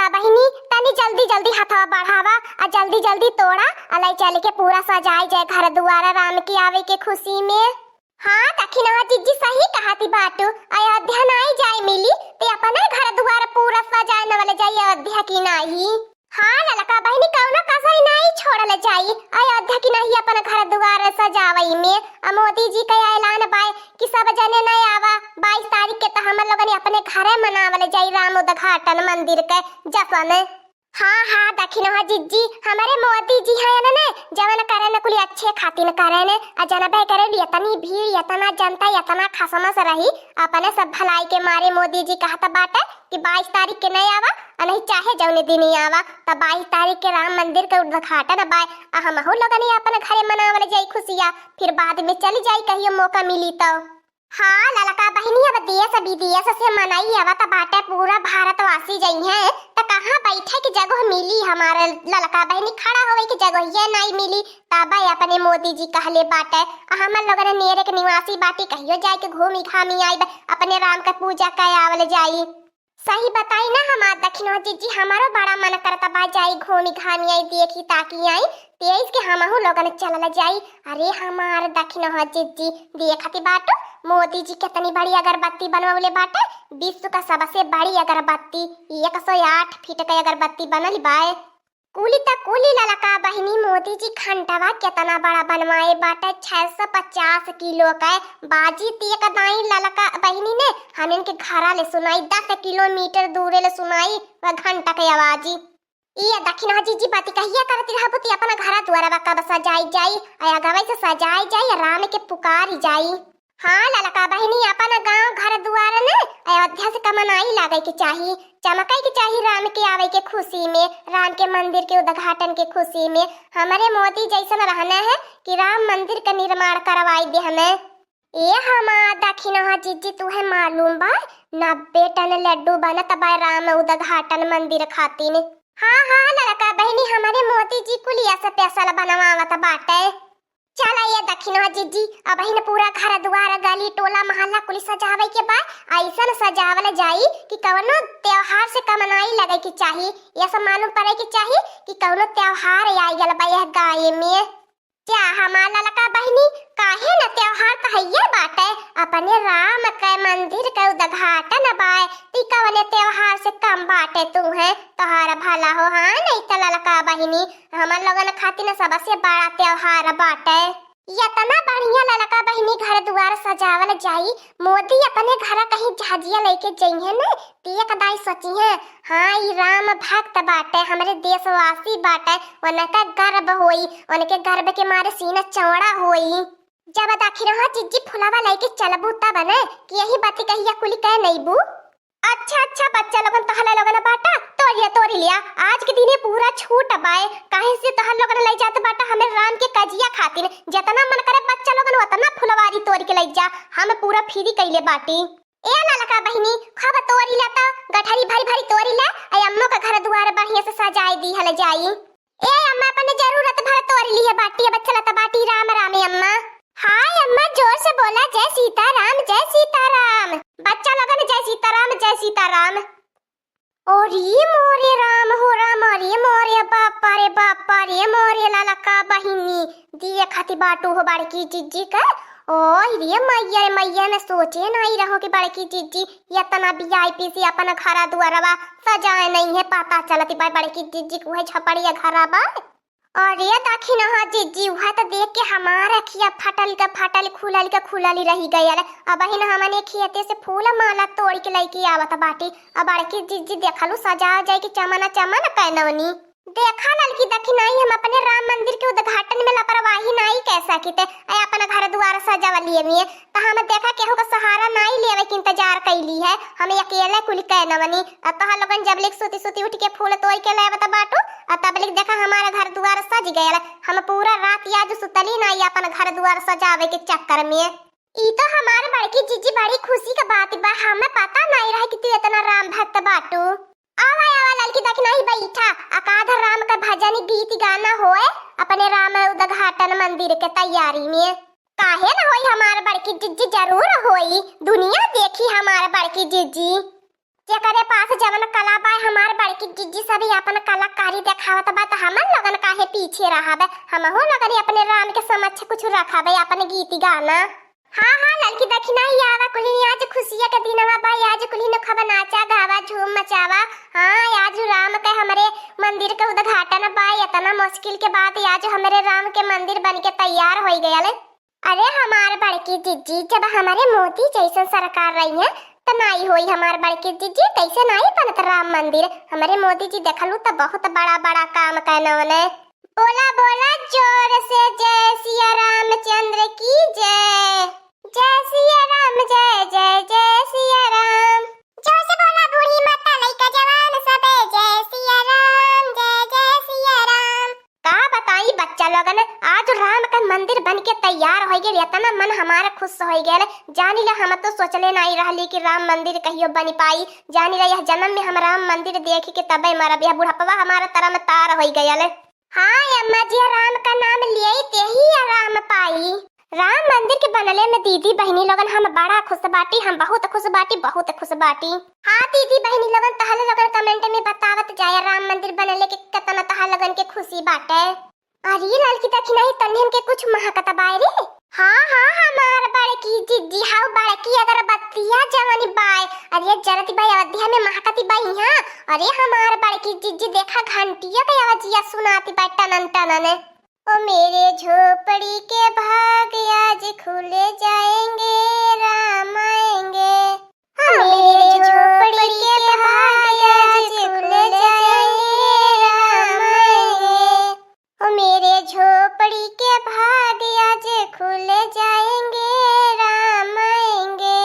ललका बहिनी तनी जल्दी जल्दी हथवा बढ़ावा आ जल्दी जल्दी तोड़ा अलई चल के पूरा सजाई जाए घर दुआरा राम के आवे के खुशी में। हाँ दखिनवा जीजी सही कहती बाटू। अयोध्या नहीं जाए मिली ते अपना घर दुआरा पूरा सजाए न वाले जाई अयोध्या की नहीं। हाँ ललका बहिनी कौनो कसई नहीं छोड़ल जाई अयोध्या की नहीं अपन घर दुआरा सजावई में। मोदी जी का ऐलान बाय कि सब जने नहीं आवा 22 तारीख के तो हम लोगन अपने घरे मनावल जाई राम उद्घाटन मंदिर के जश्न। हाँ हाँ दखिनवा जीजी हमारे मोदी जी है ने जवन करे न कुली अच्छे खातिर करे ने आ जनबे करे इतनी भीड़ इतना जनता इतना खसमस रही अपने सब भलाई के मारे मोदी जी कहता बाटे कि 22 तारीख के नहीं आवा और नहीं चाहे जौने दिन ही आवा तो 22 तारीख के राम मंदिर का उद्घाटन बाय हम लोगन अपने घरे मनावल जाई खुशिया फिर बाद में चली जाई कहियो मौका मिली तो। हाँ ललका बहिनी अब देश विदेश से मनाई आवा तो बाटे पूरा भारतवासी जाई है तो कहाँ बैठे की जगह मिली हमारे ललका बहिनी खड़ा होवे की जगह ये नहीं मिली तब अपने मोदी जी कहले बाटे हम लोगन नेरे के निवासी बाटी कहियो जाए के घूमी घामी आई अपने राम का पूजा कर आवल जाई। सही बताई ना हमार दखिनवा जीजी हमारो बड़ा मन करता बा जाई घूमी घामी आई देखी ताकि आई तेज के हमहु लोगन चलल जाई। अरे हमार दखिनवा जीजी देखती बाटो मोदी जी कितनी बड़ी अगरबत्ती बनवले बाटे विश्व का सबसे बड़ी अगरबत्ती 108 फीट की अगरबत्ती बनल बाए। कुली तक कुली ललका बहिनी मोदी जी खंडवा कितना बड़ा बनवाए बाटे 650 किलो का बाजी तीक दाई ललका बहिनी ने हम इनके घरा ले सुनाई 10 किलोमीटर दूर ले सुनाई वह घंटा के आवाजी। ये दखिनवा जीजी बाती कहिया करती रहबुती अपना घरा द्वारा बका सजाई जाई आया गवई से सजाई जाई राम के पुकारी जाई। हाँ ललका बहिनी अपन गांव घर दुआर ने अयोध्या से कमनाई लागे के चाहिए चमकाई के चाहिए राम के आवे के खुशी में राम के मंदिर के उद्घाटन के खुशी में। हमारे मोदी जैसा रहना है कि राम मंदिर का निर्माण करवाई दे हमें। ये हमारा दखिनवा जीजी तुम्हें मालूम बा 90 टन लड्डू बनत बा राम उद्घाटन मंदिर खातिर। हाँ हाँ ललका बहिनी हमारे मोदी जी कुलिया से पैसा बनवावत बाटे। चला ये दखिनवा जीजी अब ही पूरा घर द्वार गली टोला मोहल्ला कुली सजावे के बाद ऐसा सजावल जाई कि कवनो त्योहार से कमनाई लगे की चाहिए ये सब मालूम पड़े की चाहिए कि कवनो त्योहार आई गल बा यह गाय में। क्या हमार ललका बहिनी काहे न त्योहार कहिए बाटे अपने राम के मंदिर के उद्घाटन बाय ती कवने त्योहार से कम बाटे तुम्हें तोहार भला हो। हाँ नहीं तो ललका बहिनी हमन लोगन खातिर सबसे बड़ा त्योहार बाटे। इतना बढ़िया ललका बहिनी घर द्वार सजावल जाई मोदी अपने घर कहीं झाजिया लेके जाइए न एक दाई सोची है हाँ ये राम भक्त बाटे हमारे देशवासी बाटे उनका गर्व होई उनके गर्व के मारे सीना चौड़ा होई। जब दखिनवा जीजी फुलावा लेके चलबू तब न कि यही बात कहिया कुली कह नहीं बू। अच्छा अच्छा बच्चा लोगन तहला लोगन बाटा तोरी लिया आज के दिने पूरा छूट बाए काहे से तहल लोगन ले जात बाटा हमें राम के कजिया खातिर जितना मन करे बच्चा लोगन उतना फुलवारी तोड़ के ले जा हम पूरा फ्री कइले बाटी। ए ललका बहिनी खब तोरी ला त गठरी भरी भरी तोरी ला आई अम्मा का घर द्वार बढ़िया से सजाई दी हल जाई। ए अम्मा अपने जरूरत भर तोरी लिए बाटी बच्चा ला बाटी राम राम अम्मा। हाय अम्मा जोर से बोला जय सीताराम जय सीताराम बच्चा लोगन जय सीताराम जय सीताराम। और ये मोरे राम हो राम रे मोरे बापा रे मोरे ललका बहिनी दिए खाती बाटू हो बड़की जीजी का। ओ ये मैया ने सोचे नहीं रहो कि बड़की जीजी इतना वीआईपी से अपना घरा दुआरवा सजाए नहीं है पता चलती बा बड़की जीजी को है छपड़िया घरा बा। और ये दखिनवा जीजी वह तो देख के हमारा खिया फटल खुलल रही गई अरे अब ही न हमने खेते से फूल माला तोड़ के लेके आवत बाटी। अब बड़की जीजी देखलू सजा जाए कि चमना कहनवनी देखा ललकी दखिनाई हम अपने राम मंदिर के उद्घाटन में लापरवाही नहीं कह सकीते अपना घर द्वार सजावा लिए में तो हम देखा केहू का सहारा नहीं लेवे के इंतजार कैली है हम अकेले कुल कहनवनी तहा लोगन जब लिख सुती उठ के फूल तोड़ के लेवत बाटू तब लिख देखा हमारा घर द्वार सज गया हम पूरा रात याद सुतली नहीं अपन घर द्वार सजावे के चक्कर में। ई तो हमारे बड़की जीजी बड़ी खुशी का बात बा हमें पता नहीं रहा कि तू इतना राम भक्त बाटू। आवा लड़की देखना ही बैठा अकाध राम का भजन गीत गाना होए अपने राम उद्घाटन मंदिर के तैयारी में काहे न होई हमारे बड़की जीजी जरूर होई दुनिया देखी हमारे बड़की जीजी जेकरे पास जवन कला पाए हमारे बड़की जिज्जी सभी अपन कलाकारी दिखावत बा त हमन लोगन काहे पीछे रहबे। हमहु लोगन अपने राम के समक्ष कुछ रखबे अपन गीत गाना। हाँ हाँ लड़की देखी नहीं आवा कुली आज खुशिया के दिनवा बा। आज कुली न खबर नाचा गावा झूम मचावा। हाँ आज राम के हमारे मंदिर के उद्घाटन बा। इतना मुश्किल के बाद आज हमारे राम के मंदिर बन के तैयार हो गया। अरे हमार बड़की जिज्जी जब हमारे मोदी जैसन सरकार रही है तो नहीं होई हमार बड़की जिज्जी कैसे नहीं बनत राम मंदिर। हमारे मोदी जी देखलू तो बहुत बड़ा बड़ा काम करने। बोला बोला जोर से जय सिया रामचंद्र की जय। जय सिया राम जय जय जय सिया राम। जोर से बोला बूढ़ी माता लइका जवान सबे जय सिया राम जय जय सिया राम। का बताई बच्चा लोगन आज राम का मंदिर बन के तैयार हो गए। इतना मन हमारा खुश हो गया। जानी ला हम तो सोचले नहीं रहली कि राम मंदिर कहियो बन पाई। जानी ला यह जन्म में हम राम मंदिर देख के तबे मरब। यह बुढ़ापा हमारा तरह तार हो गया। हाँ अम्मा जी राम का नाम लिए ते ही राम पाई। राम मंदिर के बनले में दीदी बहनी लोगन हम बड़ा खुश बाटी। हम बहुत खुश बाटी बहुत खुश बाटी। हाँ दीदी बहनी लोगन तहल लोगन कमेंट में बतावत जाए राम मंदिर बनले के कितना तहल लोगन के खुशी बाटे। अरे लड़की देखी नहीं तन्हन के कुछ महकत बाय रे। हाँ हाँ हमार बड़की जिज्जी हाउ बड़की अगर बत्तिया जवानी बाय। अरे जरती बाय अयोध्या में महकती बाई। हाँ अरे हमार बड़की जिज्जी देखा घंटिया के आवाजिया सुनाती बाय टनन टनन। ओ मेरे झोपड़ी के भाग आज खुले जाएंगे राम आएंगे। मेरे झोपड़ी के भाग आज खुले जाएंगे राम आएंगे। ओ मेरे झोपड़ी के भाग आज खुले जाएंगे राम आएंगे।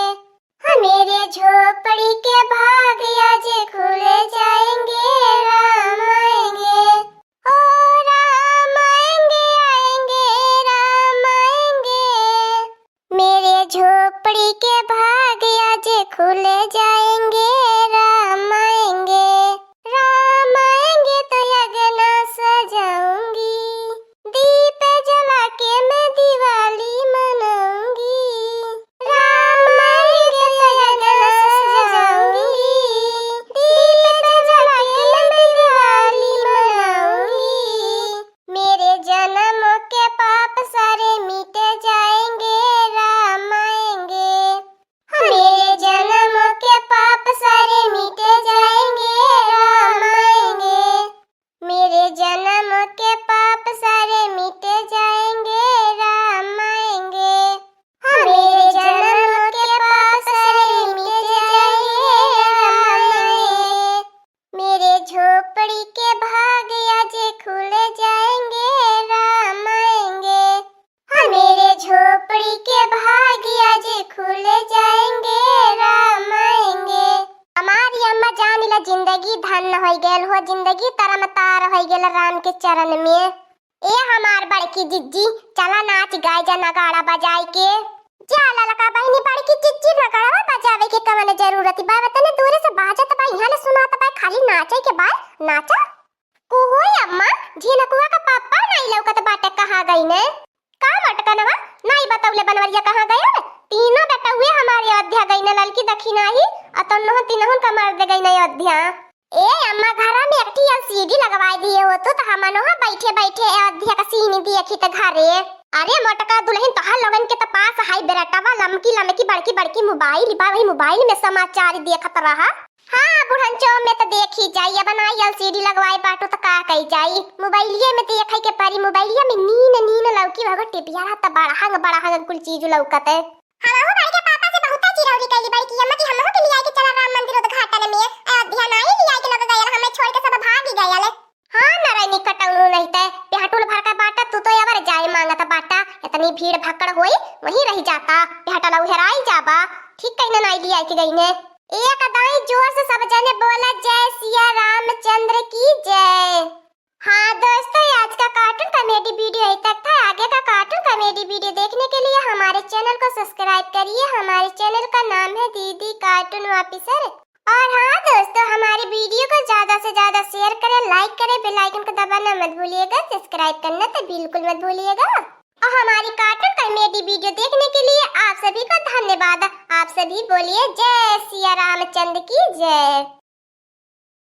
मेरे झोपड़ी के भाग आज खुले जाएंगे राम आएंगे। ओ राम आएंगे आएंगे राम आएंगे। मेरे झोपड़ी के भाग आज खुले जाएंगे राम आएंगे। राम आएंगे तो अगना सजाऊंगी। दीप जला के मैं दिवाली मनाऊंगी। राम आएंगे तो अगना सजाऊंगी। दीप जला के मैं दिवाली मनाऊंगी। मेरे जन्म के पाप सारे मिटे जाएंगे राम आएंगे। मेरे जन्म के पाप सारे मिटे जाएंगे राम आएंगे। मेरे जन्म के पाप सारे मिटे जाएंगे राम आएंगे। मेरे जन्म के पाप सारे मिटे जाएंगे राम आएंगे। मेरे झोपड़ी के भाग आज खुले जाएंगे राम आएंगे। मेरे झोपड़ी के भाग आज खुले जाएंगे राम आएंगे। हमारी अम्मा जानी ला जिंदगी धन्य हो गेल हो। जिंदगी तरम तार हो गेल राम के चरण में। ए हमार बड़की जिज्जी चला नाच गाय जा नगाड़ा बजाई के। जाला लका बहनी बड़की जिज्जी नगाड़ा बजावे के कवन जरूरत बा। तने दूर से बाजत बा यहाँ ले सुनात बा खाली नाचे के बा नाचा। कुहोई अम्मा झिनकुआ का पापा नहीं लौकत बाटे कहाँ गई ने। का मटकनवा नहीं बतौले बनवरिया कहाँ गए। तीनों बेटा हुए हमारे अयोध्या गई ने। ललकी दखी नहीं अतनों तीनों का मर दे गई ने अयोध्या। ए अम्मा घरा में एकठी एलसीडी लगवाई दिए हो तो हमनो बैठे बैठे अयोध्या का सीन देखी त घरे। अरे मोटका दुल्हन तोहार लोगन के त पास हाई बेरटावा लमकी लमकी बड़की बड़की मोबाइल बा। वही मोबाइल में समाचार देखत रहा। हाँ बुढ़नचो में तो देखी जाई। अब ना एलसीडी लगवाई बाटो तो का कही जाई। मोबाइलिये में देखै के पारी। मोबाइलिया में नीन नीन लौकी भगो टिपिया त बड़ा हंग कुल चीज लौकत है। हमहु भाई के पापा से बहुत चिरौरी कैली बाई कि अम्मा की हमहु के लिया के चला राम मंदिर उद्घाटन में अयोध्या नहीं लिया के लग गया। हमें छोड़ के सब भाग ही गया ले। हाँ नारायणी कटौनु नहीं ते पेहटुल भर का बाटा तू तो यावर जाए मांगता बाटा। इतनी भीड़ भक्कड़ होई वहीं रह जाता। पेहटला उहराई जाबा ठीक कहना नहीं लिया के गई ने। एक दाई जोर से सब जने बोला जय सिया रामचंद्र की जय। हाँ दोस्तों आज का कार्टून कॉमेडी वीडियो यहीं तक था। आगे का कार्टून कॉमेडी वीडियो देखने के लिए हमारे चैनल को सब्सक्राइब करिए। हमारे चैनल का नाम है दीदी कार्टून ऑफिसर। और हाँ दोस्तों हमारे वीडियो को ज्यादा से ज्यादा शेयर करें, लाइक करें, बेल आइकन को दबाना मत भूलिएगा, सब्सक्राइब करना तो बिल्कुल मत भूलिएगा। और हमारी कार्टून कॉमेडी वीडियो देखने के लिए आप सभी को धन्यवाद। आप सभी बोलिए जय सिया रामचंद्र की जय।